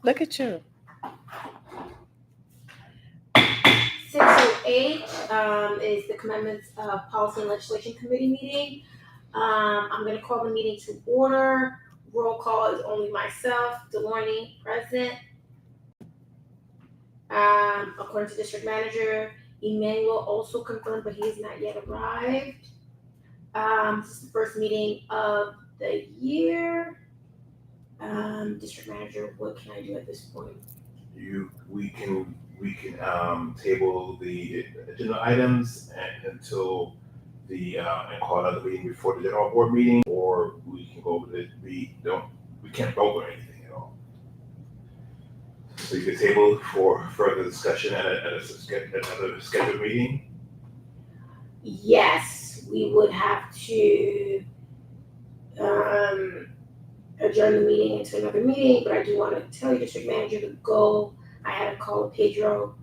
Look at you. 608 is the Commandments of Policy and Legislation Committee meeting. I'm going to call the meeting to order. Roll call is only myself, Delorney, present. According to District Manager, Emmanuel also confirmed, but he has not yet arrived. This is the first meeting of the year. District Manager, what can I do at this point? We can table the agenda items until and call another meeting before the general board meeting, or we can go with it. We can't vote or anything at all. So you can table for further discussion at another scheduled meeting. Yes, we would have to adjourn the meeting into another meeting, but I do want to tell you, District Manager, the goal, I had a call with Pedro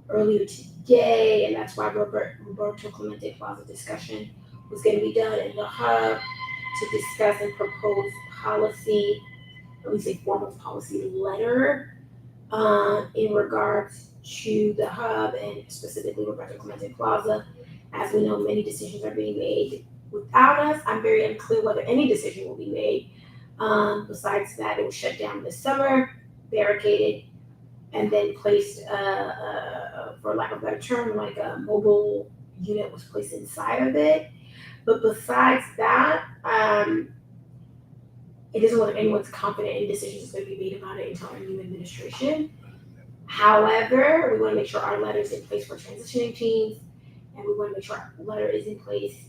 earlier today, and that's why Roberto Clemente Plaza discussion was going to be done in the hub to discuss and propose policy, let me say formal policy letter in regards to the hub and specifically Roberto Clemente Plaza. As we know, many decisions are being made without us. I'm very unclear whether any decision will be made. Besides that, it was shut down this summer, barricaded, and then placed, for lack of a better term, like a mobile unit was placed inside of it. But besides that, it doesn't look like anyone's confident any decisions is going to be made about it until our new administration. However, we want to make sure our letter is in place for transitioning teams, and we want to make sure our letter is in place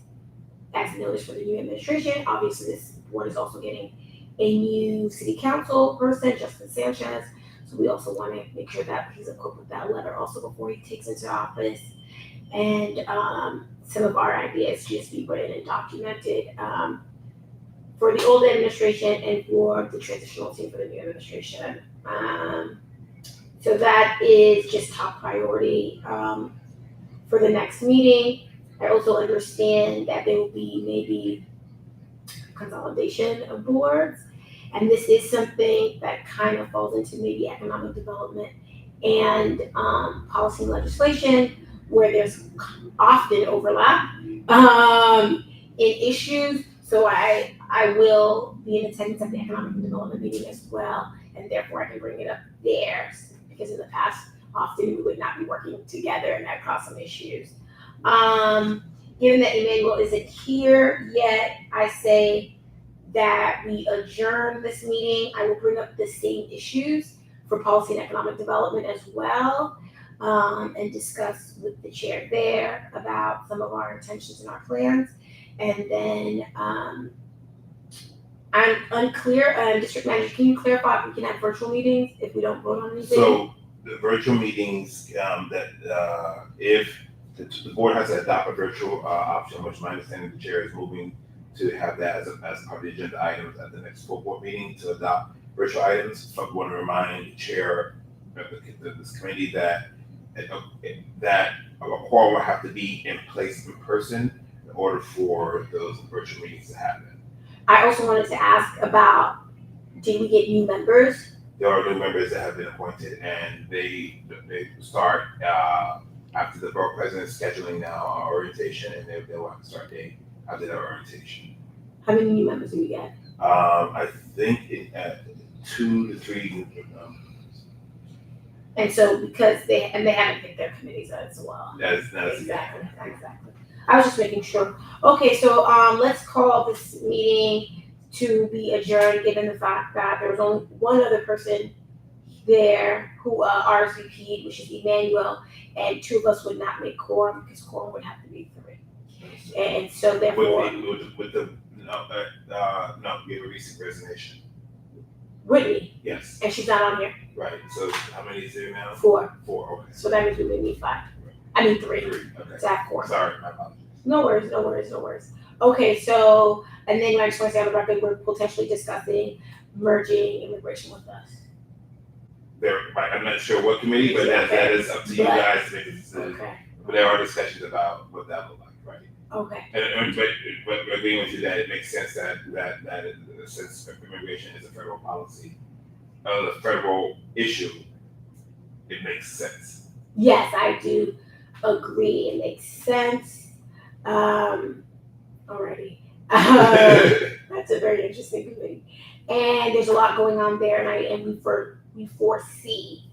as notice for the new administration. Obviously, this board is also getting a new city council person, Justin Sanchez. So we also want to make sure that he's equipped with that letter also before he takes into office. And some of our ideas just be written and documented for the old administration and for the transitional team for the new administration. So that is just top priority for the next meeting. I also understand that there will be maybe consolidation of boards. And this is something that kind of falls into maybe economic development and policy and legislation, where there's often overlap in issues. So I will be in attendance at the economic development meeting as well, and therefore I can bring it up there, because in the past, often we would not be working together and that caused some issues. Given that Emmanuel isn't here yet, I say that we adjourn this meeting. I will bring up the same issues for policy and economic development as well, and discuss with the chair there about some of our intentions and our plans. And then I'm unclear, District Manager, can you clarify if we can have virtual meetings if we don't vote on anything? So the virtual meetings, if the board has to adopt a virtual option, which my understanding the chair is moving to have that as part of the agenda items at the next full board meeting to adopt virtual items. So I want to remind the chair of this committee that a quorum will have to be in place in person in order for those virtual meetings to happen. I also wanted to ask about, did we get new members? There are new members that have been appointed, and they start after the borough president is scheduling now our orientation, and they will have to start date after their orientation. How many new members do we get? I think 2 to 3 new members. And so because they haven't picked their committees as well. That's Exactly. I was just making sure. Okay, so let's call this meeting to be adjourned, given the fact that there was only one other person there who RSVP'd, which is Emmanuel, and 2 of us would not make quorum because quorum would have to be 3. And so therefore, we have a recent resignation. Whitney, Yes, and she's not on here. right. So how many is there now? 4. 4. Okay. So that means we would need 5. I mean 3 3. Okay. to have quorum. Sorry, my apologies. No worries. Okay, so, and then I just want to say on the record, we're potentially discussing merging immigration with us. I'm not sure what committee, but that is up to you guys to make a decision. Okay. But there are discussions about what that look like, right? Okay. But agreeing with you that it makes sense that since immigration is a federal policy, of the federal issue, it makes sense. Yes, I do agree. It makes sense. Already. That's a very interesting committee. And there's a lot going on there, we foresee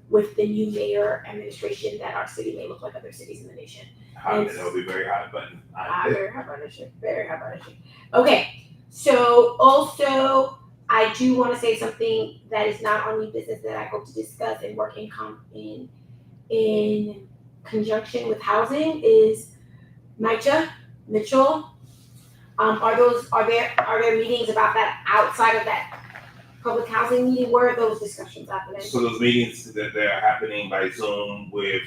with the new mayor administration that our city may look like other cities in the nation. And it'll be very hot button. Very hot button issue. Very hot button issue. Okay, so also I do want to say something that is not on new business that I hope to discuss and work in conjunction with housing is NYCHA, Mitchell. Are there meetings about that outside of that public housing meeting? Where are those discussions happening? So those meetings that they're happening by Zoom with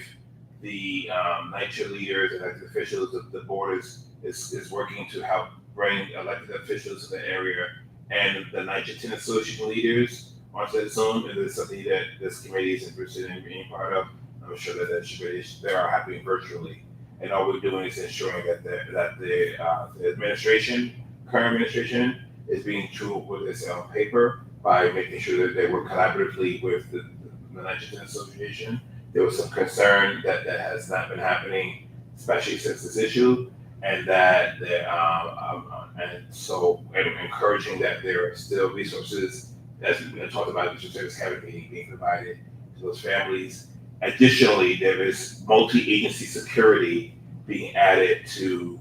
the NYCHA leaders and elected officials, the board is working to help bring elected officials to the area and the NYCHA Tenant Association leaders onto that Zoom. And it's something that this committee is interested in being part of. I'm sure that they are happening virtually. And all we're doing is ensuring that the administration, current administration, is being true with this on paper by making sure that they work collaboratively with the NYCHA Tenant Association. There was some concern that has not been happening, especially since this issue, and that and encouraging that there are still resources, as we talked about, the service cabinet being provided to those families. Additionally, there is multi-agency security being added to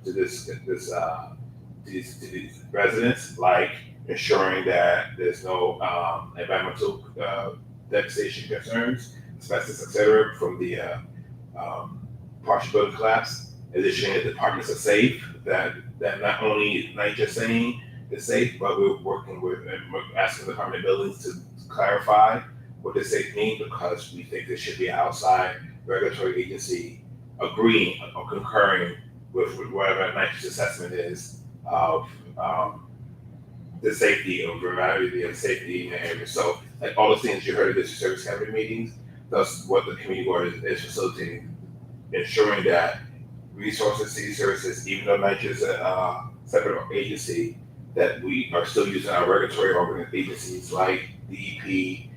these residents, like ensuring that there's no environmental devastation concerns, asbestos, etc., from the partial building collapse. Additionally, the departments are safe. That not only NYCHA saying it's safe, but we're working with and we're asking the Department of Buildings to clarify what does safe mean, because we think there should be an outside regulatory agency agreeing or concurring with whatever NYCHA's assessment is of the safety of variety and safety in the area. So, like all the things you heard at the service cabinet meetings, that's what the community board is facilitating, ensuring that resources, city services, even though NYCHA is a separate agency, that we are still using our regulatory agencies like DEP,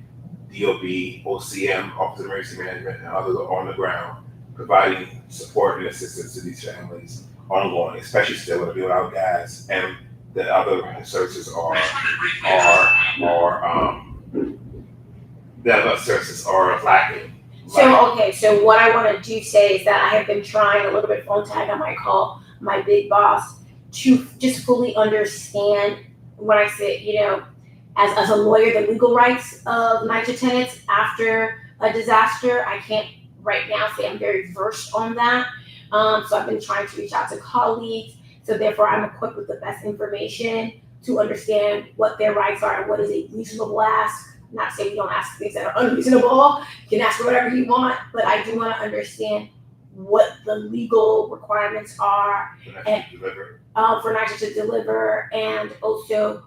DOB, OCM, Office of Emergency Management, and others are on the ground, providing support and assistance to these families ongoing, especially still with without gas, and the other services are lacking. So what I want to do say is that I have been trying a little bit phone tag. I might call my big boss to just fully understand when I say, as a lawyer, the legal rights of NYCHA tenants after a disaster. I can't right now say I'm very versed on that. So I've been trying to reach out to colleagues. So therefore, I'm equipped with the best information to understand what their rights are and what is a reasonable ask. I'm not saying you don't ask things that are unreasonable. You can ask for whatever you want, but I do want to understand what the legal requirements are for NYCHA to deliver, and also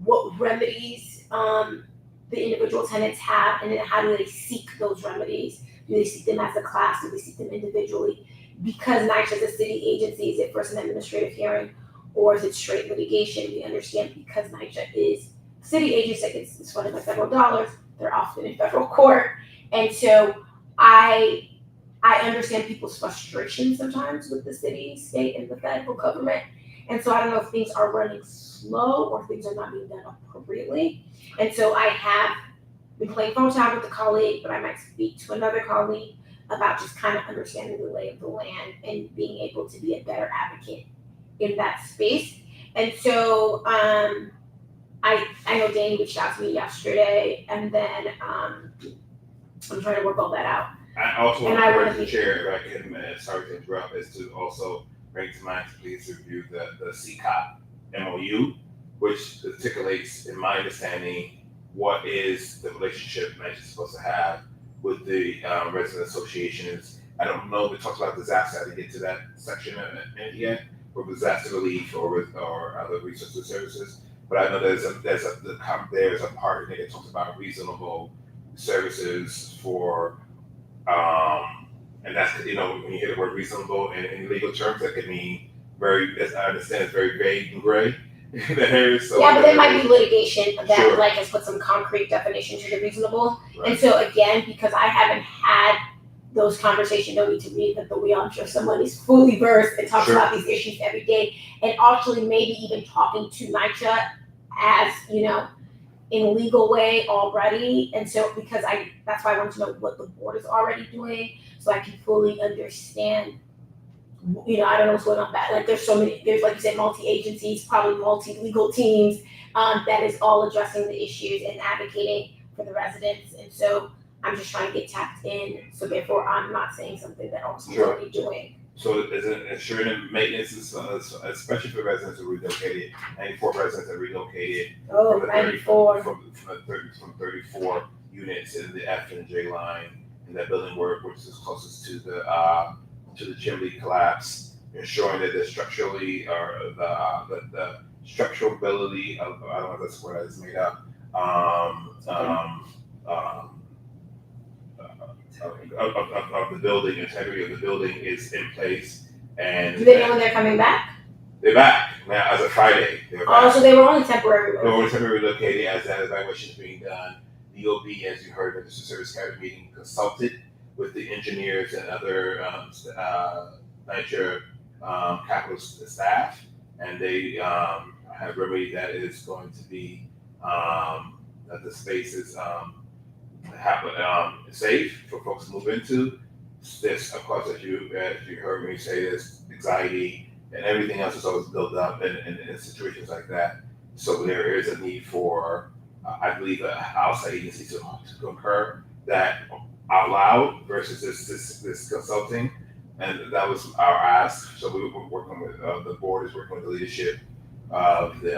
what remedies the individual tenants have, and then how do they seek those remedies? Do they seek them as a class? Do they seek them individually? Because NYCHA is a city agency, is it first an administrative hearing or is it straight litigation? We understand because NYCHA is a city agency that gets funded by federal dollars, they're often in federal court. And so I understand people's frustration sometimes with the city, state, and the federal government. And so I don't know if things are running slow or if things are not being done appropriately. And so I have been playing phone tag with a colleague, but I might speak to another colleague about just kind of understanding the lay of the land and being able to be a better advocate in that space. And so I know Dane reached out to me yesterday, and then I'm trying to work all that out. I also want to encourage the chair, if I can, sorry to interrupt, is to also bring to mind, please review the CCOP MOU, which articulates, in my understanding, what is the relationship NYCHA is supposed to have with the resident associations. I don't know if it talks about disaster. I didn't get to that section yet, or disaster relief or other resources services. But I know there's a part in it that talks about reasonable services for, and that's, when you hear the word reasonable in legal terms, that could mean as I understand, it's very vague and gray. there is. So Yeah, but there might is- be litigation that Sure. like has put some concrete definition to the reasonable. Right. And so again, because I haven't had those conversations, no need to reinvent the wheel. I'm sure someone is fully versed and talks Sure. about these issues every day. And actually maybe even talking to NYCHA as, you know, in a legal way already. And so because that's why I want to know what the board is already doing so I can fully understand. You know, I don't know what's going on back. Like there's like you said, multi-agencies, probably multi-legal teams that is all addressing the issues and advocating for the residents. And so I'm just trying to get tapped in. So therefore, I'm not saying something that I'm Sure. already doing. So is it ensuring and maintenance, especially for residents who relocated, 94 residents that relocated Oh, from the 94. from 34 units in the F and J line in that building which is closest to the chimney collapse, ensuring that the structurally or the structural ability of, I don't know if that's what it's made up, of the building, integrity of the building is in place. And Do they know when they're coming back? they're back now as of Friday. They're Oh, back. so they were only temporary. They were temporarily relocated as that evaluation is being done. DOB, as you heard at the Service Cabinet meeting, consulted with the engineers and other NYCHA capital staff, and they have remedy that is going to be that the space is safe for folks to move into. This, of course, as you heard me say, this anxiety and everything else is always built up in situations like that. So there is a need for, I believe, an outside agency to concur that out loud versus this consulting, and that was our ask. So we were working with the board is working with the leadership of the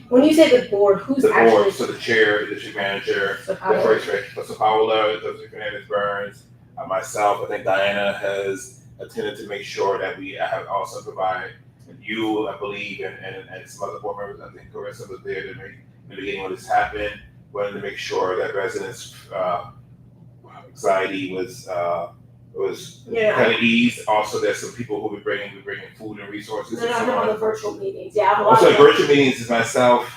When you say the board, who's the actually board. So the chair, the district manager, the the power? first Paola, Dr. Fernandez Burns, myself. I think Diana has attended to make sure that we have also provide, and you, I believe, and some other board members. I think Carissa was there to make in the beginning when this happened. Wanted to make sure that residents' anxiety was Yeah. kind of eased. Also, there's some people who we bringing food and resources. No, and no, so no, on. the virtual meetings. Yeah, I'm Also, virtual meetings is myself,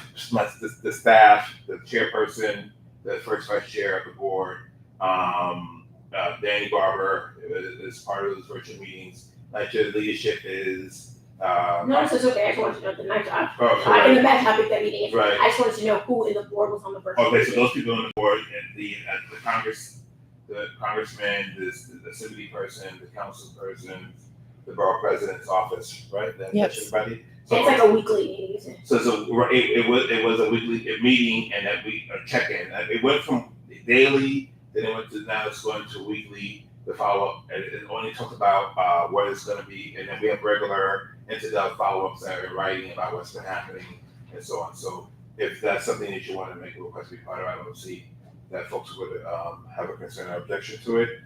the staff, the chairperson, the first vice chair of the board, Danny Barber is part of those virtual meetings. NYCHA leadership is. No, it's okay. I just wanted to know the night. I Oh, can correct. imagine how big that meeting is. Right. I just wanted to know who in the board was on the virtual Okay, so meeting. those people on the board and the congressman, the city person, the council person, the borough president's office, right? That's Yes. everybody. It's like a weekly meeting, isn't it? So it was a weekly meeting and that we check-in. It went from daily, then it went to now it's going to weekly, the follow-up, and it only talked about what it's gonna be, and then we have regular in-depth follow-ups that are in writing about what's been happening and so on. So if that's something that you want to make a request to be part of, I don't see that folks would have a concern or objection to it.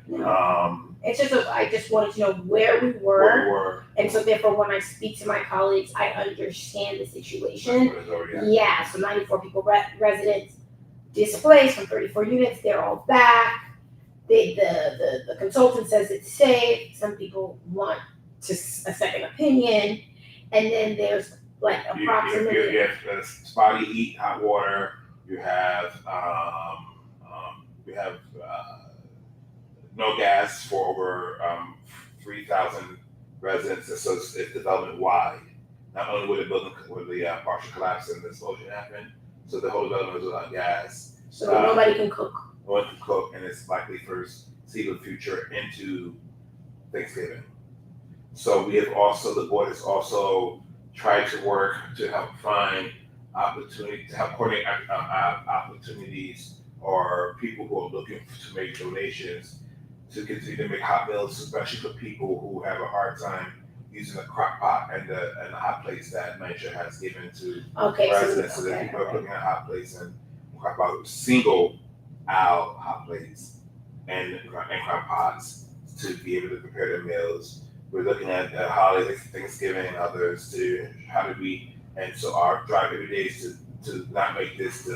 It's just I just wanted to know where we Where were, we were, and so therefore when I speak to my colleagues, I understand the situation. what is already happening. Yeah, so 94 people, residents displaced from 34 units. They're all back. The consultant says it's safe. Some people want a second opinion, and then there's like approximately. You have spotty heat, hot water. You have no gas for over 3,000 residents. So it's development wide. Not only would the partial collapse and the explosion happen, so the whole development was without gas. So nobody can cook. No one can cook, and it's likely first see the future into Thanksgiving. So we have also, the board has also tried to work to help find opportunity, to help coordinate opportunities or people who are looking to make donations to continue to make hot meals, especially for people who have a hard time using the crock pot and the hot plates that NYCHA has given to Okay, residents. So so that people are cooking at hot plates and crock pot, single aisle hot plates and crock pots to be able to prepare their meals. We're looking at holidays, Thanksgiving and others to how do we, and so our drive every day is to not make this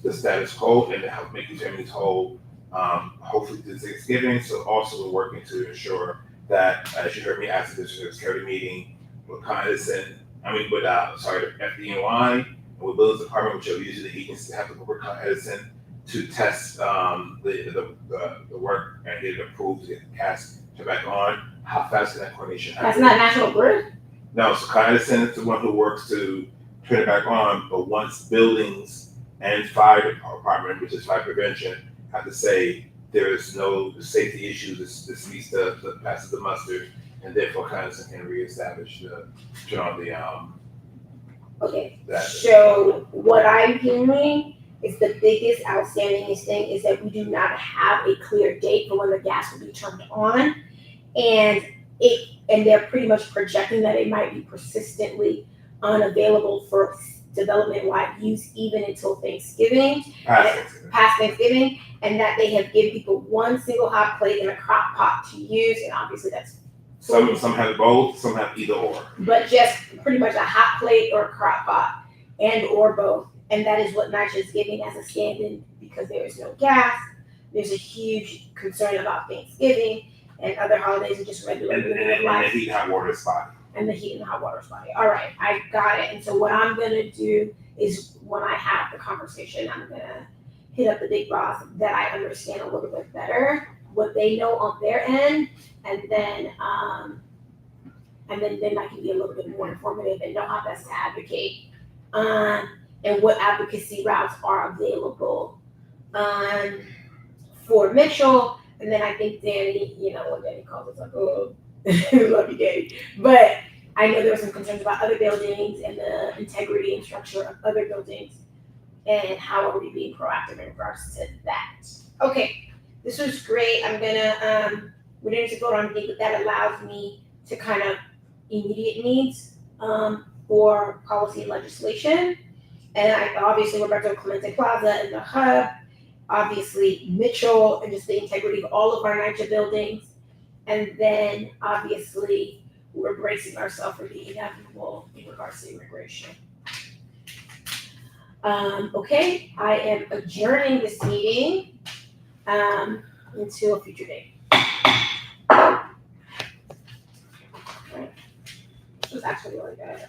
the status quo and to help make these families whole, hopefully through Thanksgiving. So also we're working to ensure that, as you heard me ask the district security meeting, we're cognizant FDNY, and with Buildings Department, which are usually the agencies that have to work on Edison to test the work and get it approved to get the gas to back on. How fast can that coordination happen? That's not National Grid? No, so Con Edison is the one who works to turn it back on, but once buildings and fire department, which is fire prevention, have to say there is no safety issue, this meets the passes the muster, and therefore Con Edison can reestablish turn on the Okay, that. so what I'm hearing is the biggest outstanding thing is that we do not have a clear date for when the gas will be turned on. And they're pretty much projecting that it might be persistently unavailable for development-wide use even until Thanksgiving, past Thanksgiving, and that they have given people one single hot plate and a crock pot to use, and obviously that's Some have both, some have either or. but just pretty much a hot plate or a crock pot and or both. And that is what NYCHA is giving as a stand-in because there is no gas. There's a huge concern about Thanksgiving and other holidays and just regular And the heat and hot water spot. And the heat and hot water spot. All right, I got it. And so what I'm gonna do is when I have the conversation, I'm gonna hit up the big boss that I understand a little bit better, what they know on their end, and then I can be a little bit more informative and know how best to advocate and what advocacy routes are available for Mitchell. And then I think Danny, what Danny calls us like, oh, love you, Danny. But I know there were some concerns about other buildings and the integrity and structure of other buildings and how are we being proactive in regards to that. Okay, this was great. I'm gonna, we didn't need to vote on anything, but that allows me to kind of immediate needs for policy and legislation. And obviously Roberto Clemente Plaza and the hub, obviously Mitchell and just the integrity of all of our NYCHA buildings. And then obviously we're bracing ourselves for the inevitable in regards to immigration. Okay, I am adjourning this meeting until a future date. This was actually really good.